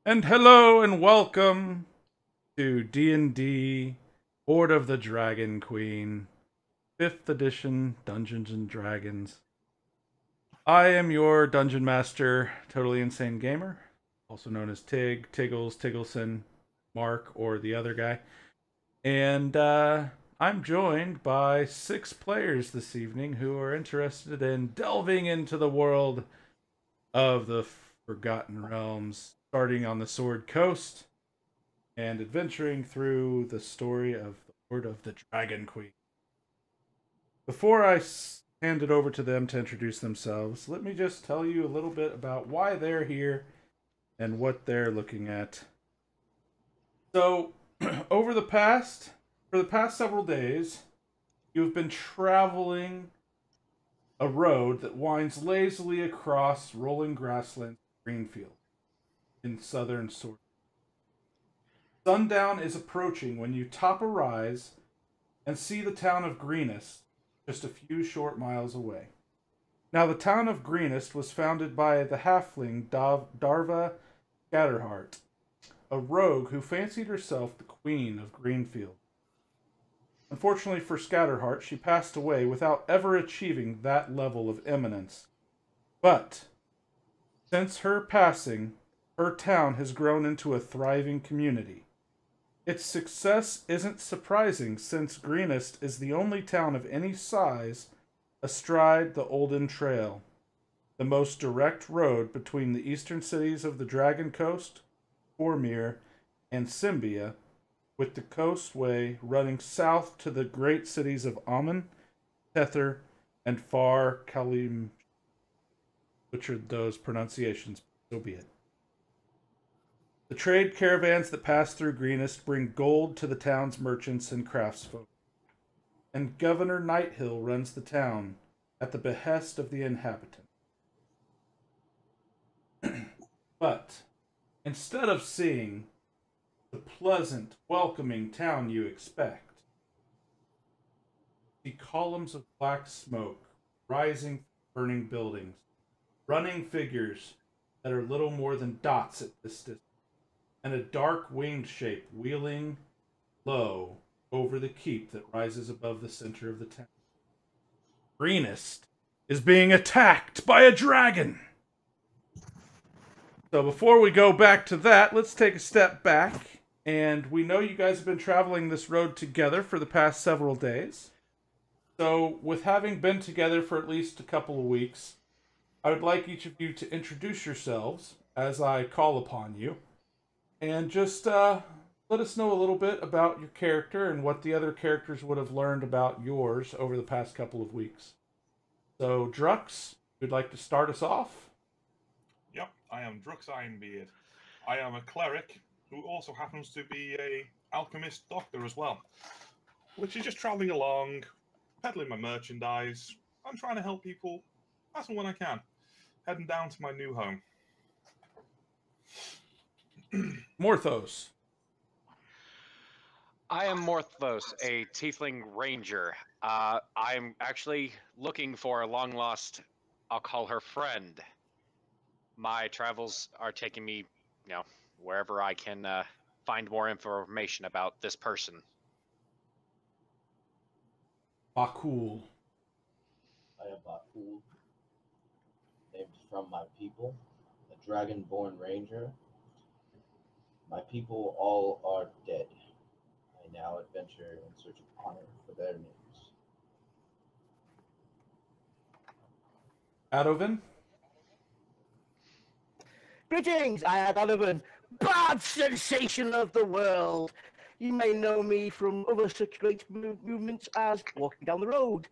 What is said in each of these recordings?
And hello and welcome to D&D Horde of the Dragon Queen, 5th edition Dungeons and Dragons. I am your dungeon master, Totally Insane Gamer, also known as Tig, Tiggles, Tiggleson, Mark, or the other guy. And I'm joined by 6 players this evening who are interested in delving into the world of the Forgotten Realms, starting on the Sword Coast and adventuring through the story of the Horde of the Dragon Queen. Before I hand it over to them to introduce themselves, let me just tell you a little bit about why they're here and what they're looking at. So, over for the past several days, you've been traveling a road that winds lazily across rolling grasslands, Greenfield, in southern Sword. Sundown is approaching when you top a rise and see the town of Greenest just a few short miles away. Now, the town of Greenest was founded by the halfling Darva Scatterheart, a rogue who fancied herself the queen of Greenfield. Unfortunately for Scatterheart, she passed away without ever achieving that level of eminence. But, since her passing, her town has grown into a thriving community. Its success isn't surprising since Greenest is the only town of any size astride the Olden Trail, the most direct road between the eastern cities of the Dragon Coast, Cormyr, and Symbia, with the coastway running south to the great cities of Ammon, Tether, and Far Kalim. Butchered those pronunciations, so be it. The trade caravans that pass through Greenest bring gold to the town's merchants and craftsfolk, and Governor Nighthill runs the town at the behest of the inhabitants. But instead of seeing the pleasant, welcoming town you expect, see columns of black smoke rising from burning buildings, running figures that are little more than dots at this distance, and a dark winged shape wheeling low over the keep that rises above the center of the town. Greenest is being attacked by a dragon. So before we go back to that, let's take a step back. And we know you guys have been traveling this road together for the past several days. So, with having been together for at least a couple of weeks, I would like each of you to introduce yourselves as I call upon you. And just let us know a little bit about your character and what the other characters would have learned about yours over the past couple of weeks. So, Drux, you'd like to start us off? Yep, I am Drux Ironbeard. I am a cleric who also happens to be a alchemist doctor as well. Which is just travelling along, peddling my merchandise, and trying to help people as and when I can. Heading down to my new home. Morthos. I am Morthos, a Tiefling Ranger. I'm actually looking for a long lost, I'll call her friend. My travels are taking me, wherever I can find more information about this person. Bakul. I am Bakul, named from my people, a dragon-born ranger. My people all are dead. I now adventure in search of honor for their names. Adovin. Greetings, I am Donovan, bad sensation of the world. You may know me from other such great movements as walking down the road,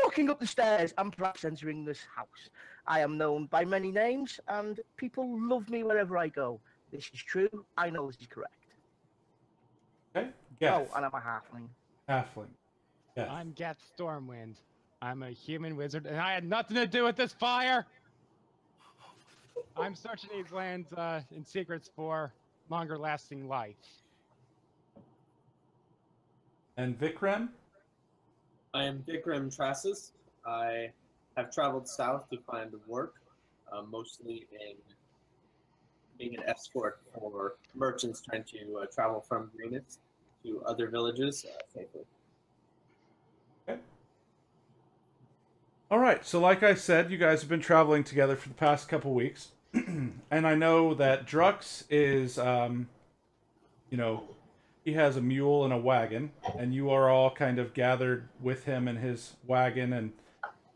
walking up the stairs, and perhaps entering this house. I am known by many names, and people love me wherever I go. This is true. I know this is correct. Okay. Geth. Oh, and I'm a halfling. Halfling. Geth. I'm Geth Stormwind. I'm a human wizard, and I had nothing to do with this fire! I'm searching these lands in secrets for longer lasting life. And Vikram. I am Vikram Trassus. I have traveled south to find work, mostly in being an escort for merchants trying to travel from Greenest to other villages safely. All right, so like I said, you guys have been traveling together for the past couple weeks, and I know that Drux is, he has a mule and a wagon, and you are all kind of gathered with him in his wagon,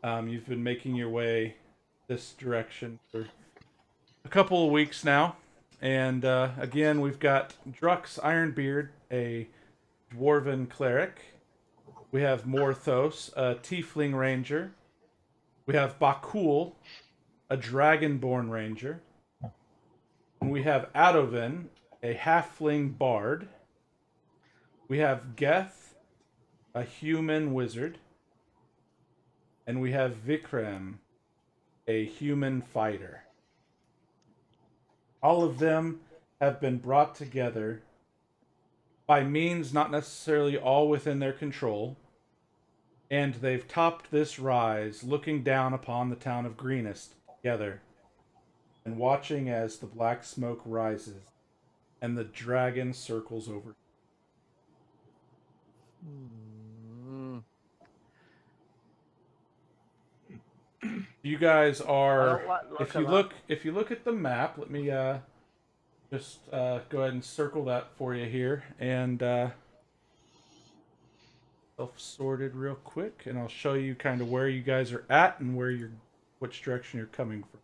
and you've been making your way this direction for a couple of weeks now. And again, we've got Drux Ironbeard, a dwarven cleric. We have Morthos, a tiefling ranger. We have Bakul, a dragonborn ranger. And we have Adovin, a halfling bard. We have Geth, a human wizard. And we have Vikram, a human fighter. All of them have been brought together by means not necessarily all within their control. And they've topped this rise, looking down upon the town of Greenest together, and watching as the black smoke rises, and the dragon circles over. You guys are. If you look at the map, let me just go ahead and circle that for you here, and. Sorted real quick, and I'll show you kind of where you guys are at and which direction you're coming from.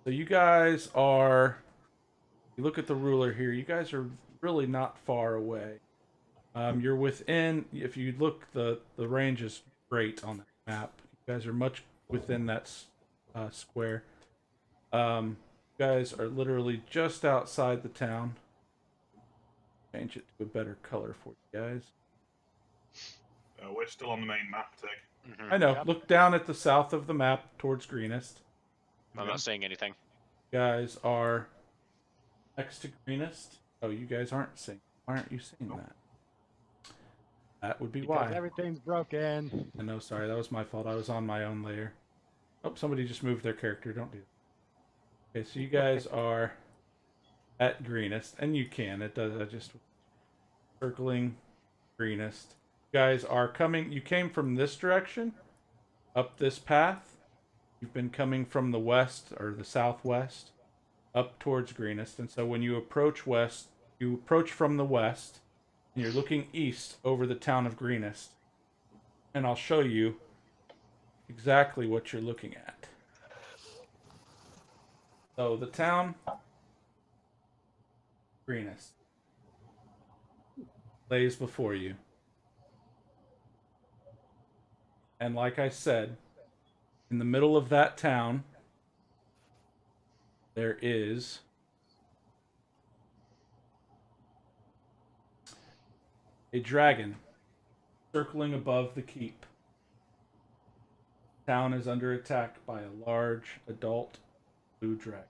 So you guys are, you look at the ruler here, you guys are really not far away. You're within, if you look, the range is great on the map. You guys are much within that square. You guys are literally just outside the town. Change it to a better color for you guys. We're still on the main map, Tig. Mm-hmm. I know. Yep. Look down at the south of the map towards Greenest. I'm not seeing anything. You guys are next to Greenest. Oh, you guys aren't seeing. Why aren't you seeing that? That would be because why. Everything's broken. I know. Sorry, that was my fault. I was on my own layer. Oh, somebody just moved their character. Don't do that. Okay, so you guys are at Greenest, and you can. It does. I just circling Greenest. You guys are coming. You came from this direction, up this path. You've been coming from the west or the southwest, up towards Greenest. And so when you approach west, you approach from the west, and you're looking east over the town of Greenest. And I'll show you exactly what you're looking at. So the town Greenest lays before you. And like I said, in the middle of that town, there is a dragon circling above the keep. The town is under attack by a large adult blue dragon.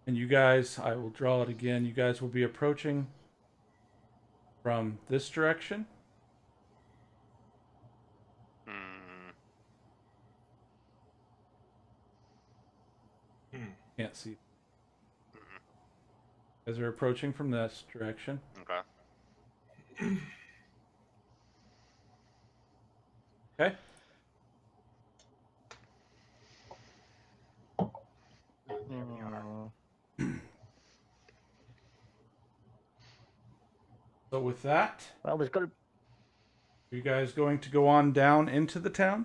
And you guys, I will draw it again. You guys will be approaching from this direction. Can't see. As they're approaching from this direction. Okay. Okay. So with that, well, there's got to. Are you guys going to go on down into the town?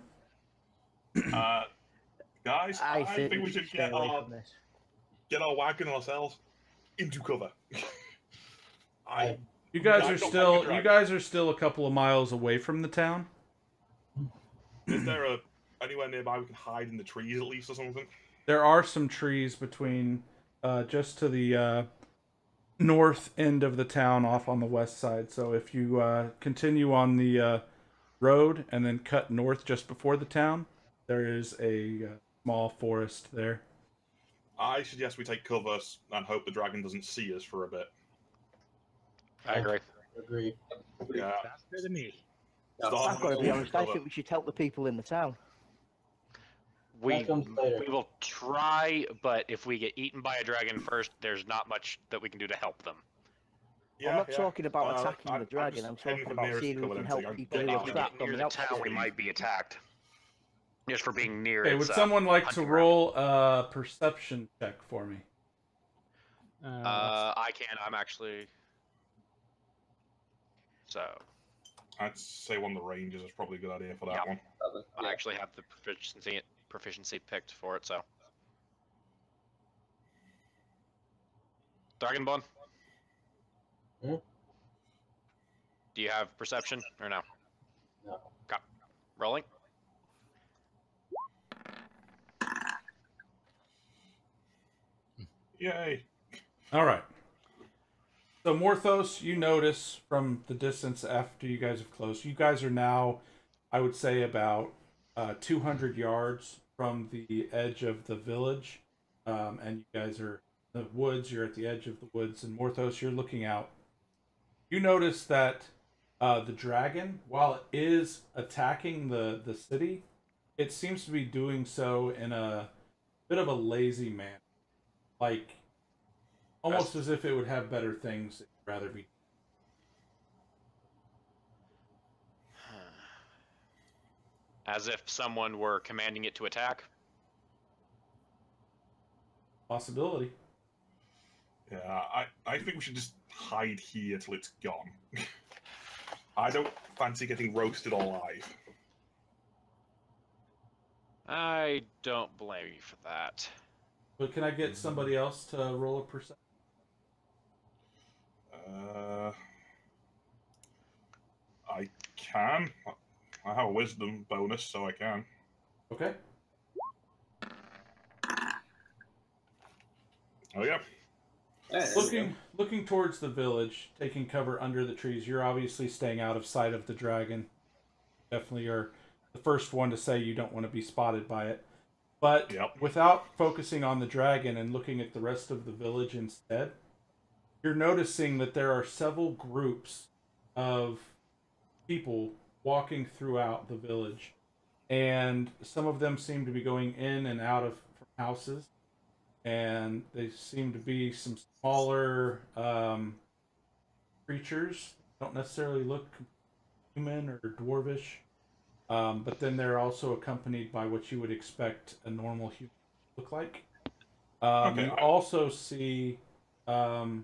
Guys, I think we should get our wagon ourselves into cover. You guys are still a couple of miles away from the town. Is there anywhere nearby we can hide in the trees at least or something? There are some trees between just to the north end of the town off on the west side. So if you continue on the road and then cut north just before the town, there is a small forest there. I suggest we take cover and hope the dragon doesn't see us for a bit. I agree. Agreed. Yeah. That's good to me. I've got to be honest, I think we should help the people in the town. We comes later. we will try, but if we get eaten by a dragon first, there's not much that we can do to help them. I'm not talking about attacking the I'm dragon. just I'm heading talking for about nearest seeing if we cover can then, so help I'm people getting who out are of trapped on Near the the town, we outskirts. might be attacked. Just for being near. Okay, its, would someone like to hunting ground. roll a perception check for me? I can. I'm actually. So I'd say one of the rangers is probably a good idea for that Yeah. one. I actually have the proficiency picked for it. So. Dragonborn. Hmm? Do you have perception or no? No. Rolling. Yay! All right. So Morthos, you notice from the distance after you guys have closed, you guys are now, I would say, about 200 yards from the edge of the village, and you guys are in the woods. You're at the edge of the woods, and Morthos, you're looking out. You notice that the dragon, while it is attacking the city, it seems to be doing so in a bit of a lazy manner, like almost as if it would have better things it'd rather be. As if someone were commanding it to attack. Possibility. Yeah, I think we should just hide here till it's gone. I don't fancy getting roasted alive. I don't blame you for that. But can I get somebody else to roll a percent? I can. I have a wisdom bonus, so I can. Okay. Oh yeah. Yeah, there we go. Looking towards the village, taking cover under the trees. You're obviously staying out of sight of the dragon. Definitely are the first one to say you don't want to be spotted by it. But Yep. without focusing on the dragon and looking at the rest of the village instead, you're noticing that there are several groups of people walking throughout the village. And some of them seem to be going in and out of houses. And they seem to be some smaller creatures. Don't necessarily look human or dwarvish. But then they're also accompanied by what you would expect a normal human to look like. Okay. You also see that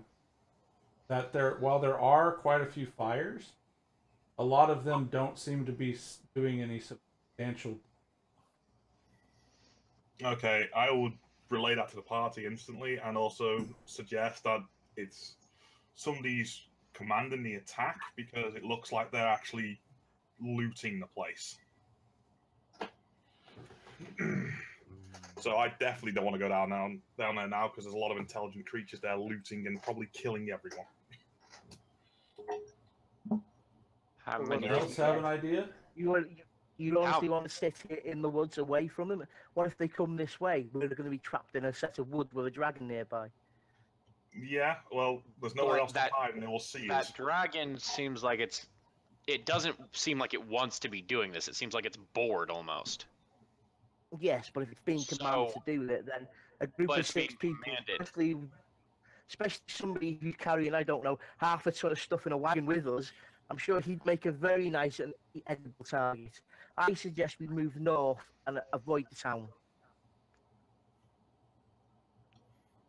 while there are quite a few fires, a lot of them don't seem to be doing any substantial. Okay, I would relay that to the party instantly, and also suggest that it's somebody's commanding the attack because it looks like they're actually looting the place. So I definitely don't want to go down there now because there's a lot of intelligent creatures there looting and probably killing everyone. How Well, many? Anyone else have an idea? You honestly want to sit here in the woods away from them? What if they come this way? We're going to be trapped in a set of wood with a dragon nearby. Yeah, well, there's nowhere But else to hide, and they will see That us. dragon seems like it doesn't seem like it wants to be doing this. It seems like it's bored almost. Yes, but if it's being commanded So- to do it, then a group But of it's 6 being people, commanded. especially somebody who's carrying, I don't know, half a ton of stuff in a wagon with us, I'm sure he'd make a very nice and edible target. I suggest we move north and avoid the town.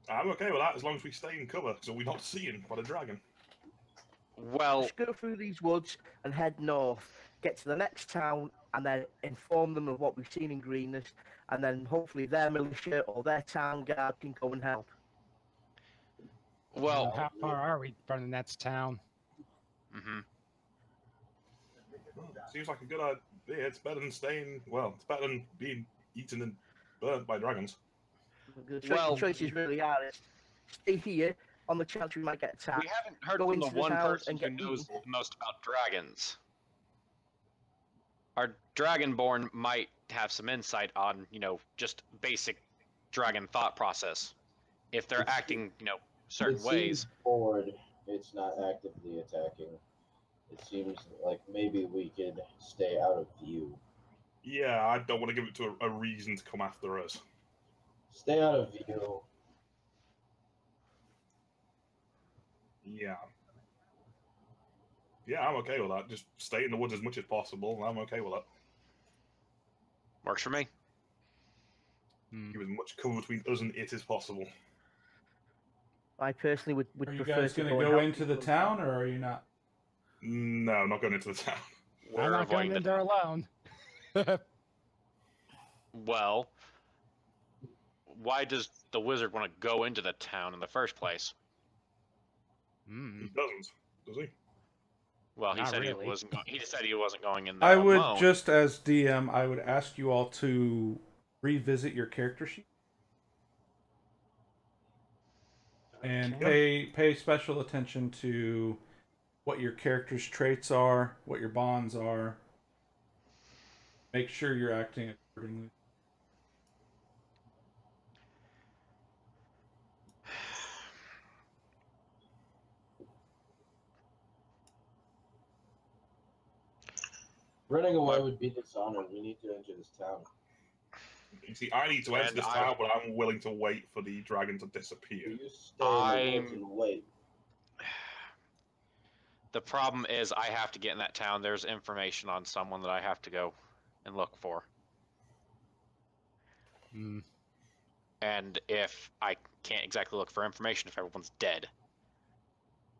I'm okay with that as long as we stay in cover, so we're not seen by the dragon. Well, Just go through these woods and head north, get to the next town, and then inform them of what we've seen in Greenness, and then hopefully their militia or their town guard can go and help. well. How far are we from the next town? Mhm. Seems like a good idea. It's better than staying. Well, it's better than being eaten and burnt by dragons. Well- The choices really are stay here on the chance we might get attacked. We haven't heard Go from the into the one town person and who get knows eaten. the most about dragons. Our dragonborn might have some insight on, just basic dragon thought process. If they're It's- acting, certain it ways. seems bored. It's not actively attacking. It seems like maybe we could stay out of view. Yeah, I don't want to give it to a reason to come after us. Stay out of view. Yeah. Yeah, I'm okay with that. Just stay in the woods as much as possible. I'm okay with that. Works for me. Give as much cover between us and it as possible. I personally would Are you prefer guys to going to and go help into the people. town, or are you not? No, I'm not going into the town. We're I'm not going avoiding in there alone. Well, why does the wizard want to go into the town in the first place? He Hmm. doesn't, does he? Well, he Not said really. he wasn't. He just said he wasn't going in there I would alone. just, as DM, I would ask you all to revisit your character sheet and Okay. pay special attention to what your character's traits are, what your bonds are. Make sure you're acting accordingly. Running away But- would be dishonor. We need to enter this town. You see, I need to enter And this town, but I'm willing to wait for the dragon to disappear. You stay in the woods I'm- and wait. The problem is, I have to get in that town. There's information on someone that I have to go and look for. Hmm. And if I can't exactly look for information if everyone's dead.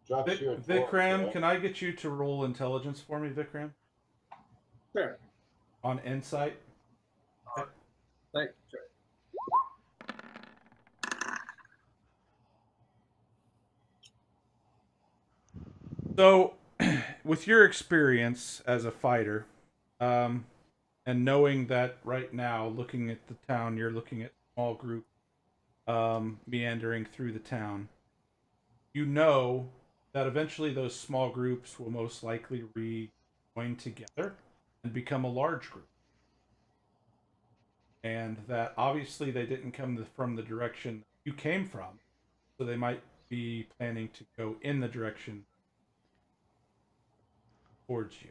Drops your Vikram, yeah? can I get you to roll intelligence for me, Vikram? Sure. On insight? Like, sure. So, with your experience as a fighter, and knowing that right now, looking at the town, you're looking at a small group meandering through the town, you know that eventually those small groups will most likely rejoin together and become a large group. And that obviously they didn't come from the direction you came from, so they might be planning to go in the direction towards you.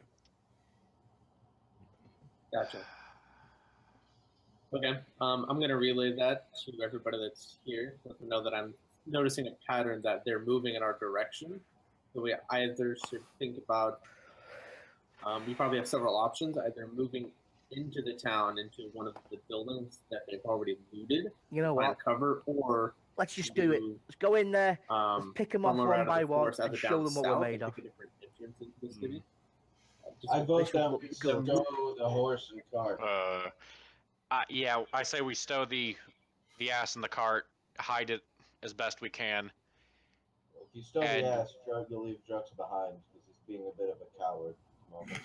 Gotcha. Okay. I'm going to relay that to everybody that's here. Let them know that I'm noticing a pattern that they're moving in our direction. So we either should think about, we probably have several options, either moving into the town, into one of the buildings that they've already looted, You know find what? cover, or Let's just do it. move, Let's go in there. Let's pick them off somewhere one out of by the one forest, and either show down them what we're south made and of. pick a different entrance into the city. Just I vote This would that look we good. stow the horse and cart. Yeah, I say we stow the ass in the cart, hide it as best we can. If you stow and- the ass, you'll leave Drux behind because he's being a bit of a coward at the moment.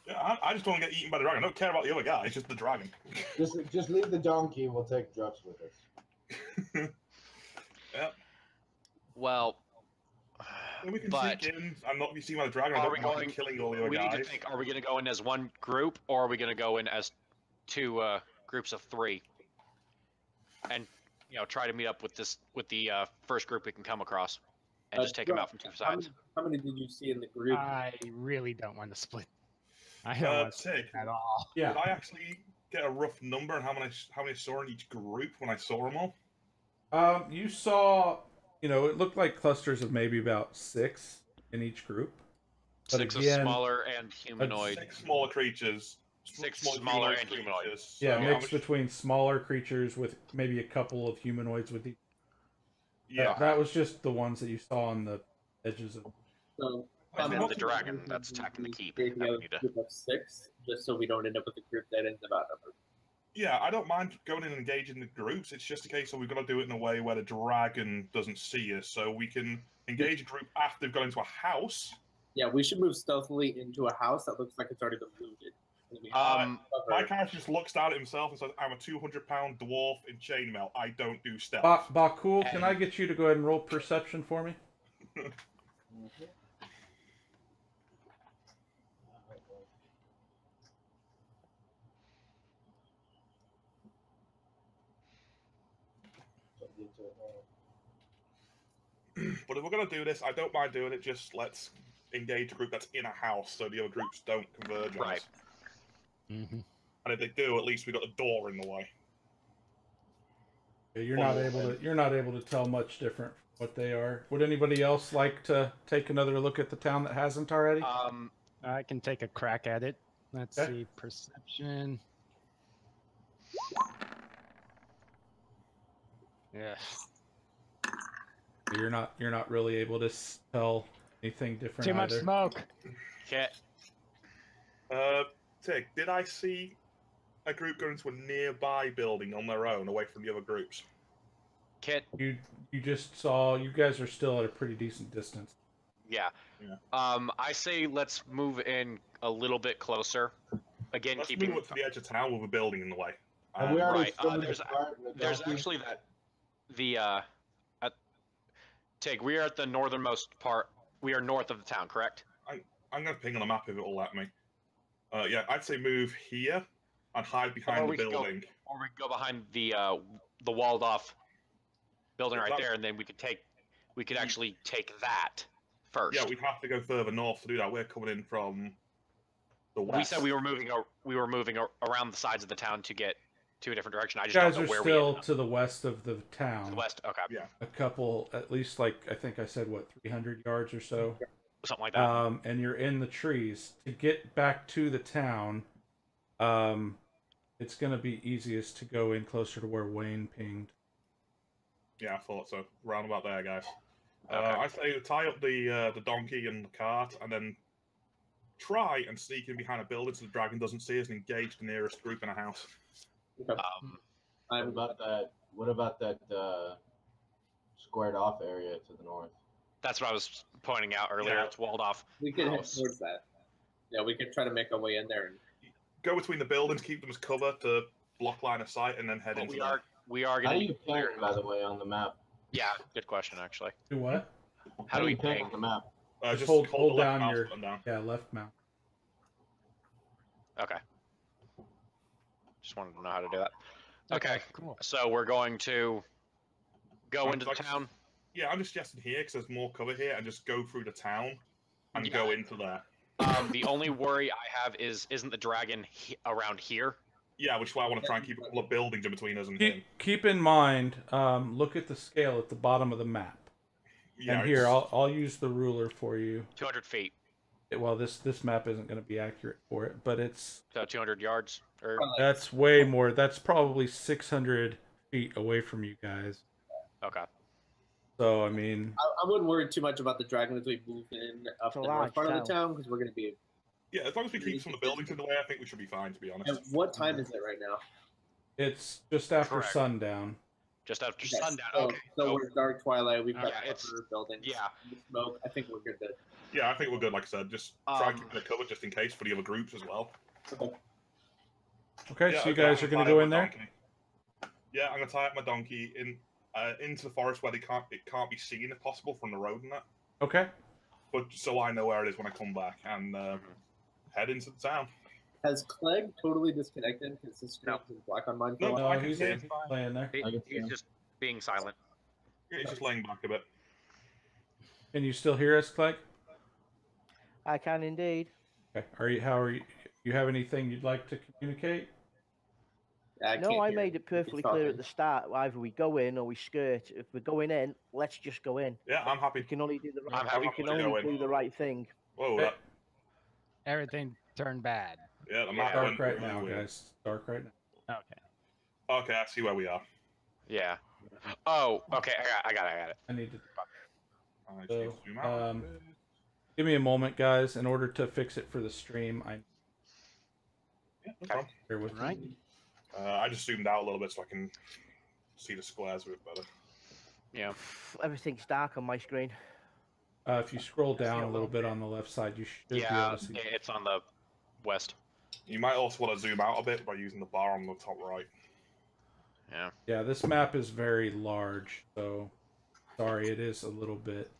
Yeah, I just don't want to get eaten by the dragon. I don't care about the other guy. It's just the dragon. Just leave the donkey. We'll take Drux with us. Yep. Well, And we can but sneak in and not be seen by the dragon. I Are don't we mind going- killing all the other we need guys. to think: are we going to go in as one group, or are we going to go in as two groups of three, and try to meet up with the first group we can come across, and just take them out from two sides? How many did you see in the group? I really don't want to split. I don't want to split Tig, at all. Yeah. did I actually get a rough number on how many I saw in each group when I saw them all? You saw, it looked like clusters of maybe about 6 in each group. But Six again, of smaller and humanoid. 6 smaller creatures. Six small smaller humanoid and humanoid. creatures. yeah, So how mixed much- between smaller creatures with maybe a couple of humanoids with each. Yeah. That was just the ones that you saw on the edges of. So, And then the dragon that's attacking the keep. Creating That we a need to- group of 6, just so we don't end up with a group that ends up outnumbered. Yeah, I don't mind going in and engaging the groups. It's just a case of we've got to do it in a way where the dragon doesn't see us. So we can engage a group after they've gone into a house. Yeah, we should move stealthily into a house that looks like it's already been looted. And then we have My cover. character just looks down at himself and says, I'm a 200-pound dwarf in chainmail. I don't do stealth. Bakul, can I get you to go ahead and roll perception for me? But if we're going to do this, I don't mind doing it. Just let's engage a group that's in a house so the other groups don't converge on Right. us. Mhm. And if they do, at least we got the door in the way. Yeah, you're not able to tell much different from what they are. Would anybody else like to take another look at the town that hasn't already? I can take a crack at it. Let's Okay. see, perception. Yeah. You're not really able to tell anything different Too much either. smoke. Okay. Tig, did I see a group go into a nearby building on their own, away from the other groups? Kit. You just saw. You guys are still at a pretty decent distance. Yeah. Yeah. I say let's move in a little bit closer. Again, Let's keeping. move up to the edge of town with a building in the way. Have we already right, stolen there's- the cart and the There's donkey? actually Tig, we are at the northernmost part. We are north of the town, correct? I'm going to ping on the map if it'll let me. Yeah, I'd say move here and hide behind the we could go- building. Or we could go behind the walled off building right That- there, and then we could actually take that first. Yeah, we'd have to go further north to do that. We're coming in from the west. We said we were moving around the sides of the town to get to a different direction. I You just guys don't are know where still we ended up. to the west of the To town. the west. Okay, Yeah. A couple, at least, like I think I said, what 300 yards or so. something like that. And you're in the trees. To get back to the town, it's gonna be easiest to go in closer to where Wayne pinged. Yeah, I thought so. Round about there, guys. Okay. I say tie up the donkey and the cart, and then try and sneak in behind a building so the dragon doesn't see us and engage the nearest group in a house. Okay. What I'm about that? What about that squared off area to the north? That's what I was pointing out earlier. Yeah. It's walled off. We could head house. towards that. Yeah, we could try to make our way in there. And Go between the buildings, keep them as cover to block line of sight, and then head But into we are How going do to you ping, by the way, on the map? Yeah, good question actually. Do what? How do we ping ping? on the map? Just Just hold the left down mouse your button down. left mouse. Okay. Just wanted to know how to do that. Okay. Cool. So we're going to go Sounds into the like- town. Yeah, I'm just suggesting here because there's more cover here, and just go through the town and Yeah. go into there. The only worry I have isn't the dragon around here? Yeah, which is why I want to try and keep a couple of buildings in between us and him. Keep in mind, look at the scale at the bottom of the map. Yeah, And here, it's- I'll use the ruler for you. 200 feet. Well, this map isn't going to be accurate for it, but it's So 200 yards. Or that's way more. That's probably 600 feet away from you guys. okay. So I mean, I wouldn't worry too much about the dragon as we move in up It's a the large north part of the town. town because we're going to be. Yeah, as long as we keep some of the buildings in the way, I think we should be fine, to be honest. And what time is it right now? it's just after Correct. sundown. Just after Yes, sundown. So, Okay. so we're dark twilight. We've got Yeah, it's- cover buildings. yeah. Smoke. I think we're good there. Yeah, I think we're good, like I said. Just try and Um, keep it covered just in case for the other groups as well. Okay, Yeah, so you okay, guys I'm are going tie to go up in my there. donkey. Yeah, I'm gonna tie up my donkey into the forest where it can't be seen if possible from the road and that. Okay. But so I know where it is when I come back and head into the town. Has Clegg totally disconnected because his screen is black on mine? For a No, while? I No, can he's see him. playing there. He- I can see he's him. just being silent. Yeah, he's just laying back a bit. Can you still hear us, Clegg? I can indeed. Okay. How are you? You have anything you'd like to communicate? Yeah, No, can't I hear made him. it perfectly He's clear talking. at the start. Either we go in or we skirt. If we're going in, let's just go in. Yeah, I'm happy. We can only do the I'm right. happy We can to go only in. do the right thing. Whoa, Okay. Everything turned bad. yeah, the Yeah. map Dark went right really now, weird. guys. Dark right now. Okay. Okay, I see where we are. Yeah. Oh, okay. I got it. I need to. I So, just zoom out. give me a moment, guys. In order to fix it for the stream, I Yeah, no problem. bear with me. Right. I just zoomed out a little bit so I can see the squares a bit better. Yeah. Everything's dark on my screen. If you scroll down a little bit on the left side, you should be Yeah. able to see. It's on the west. You might also want to zoom out a bit by using the bar on the top right. Yeah. Yeah, this map is very large, so sorry, it is a little bit.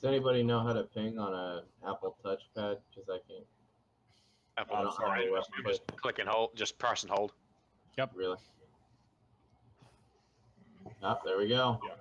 Does anybody know how to ping on a Apple touchpad? Because I can't Apple. I don't sorry, know it what must be to Just click and hold. Just press and hold. really. Ah, there we go. Yeah.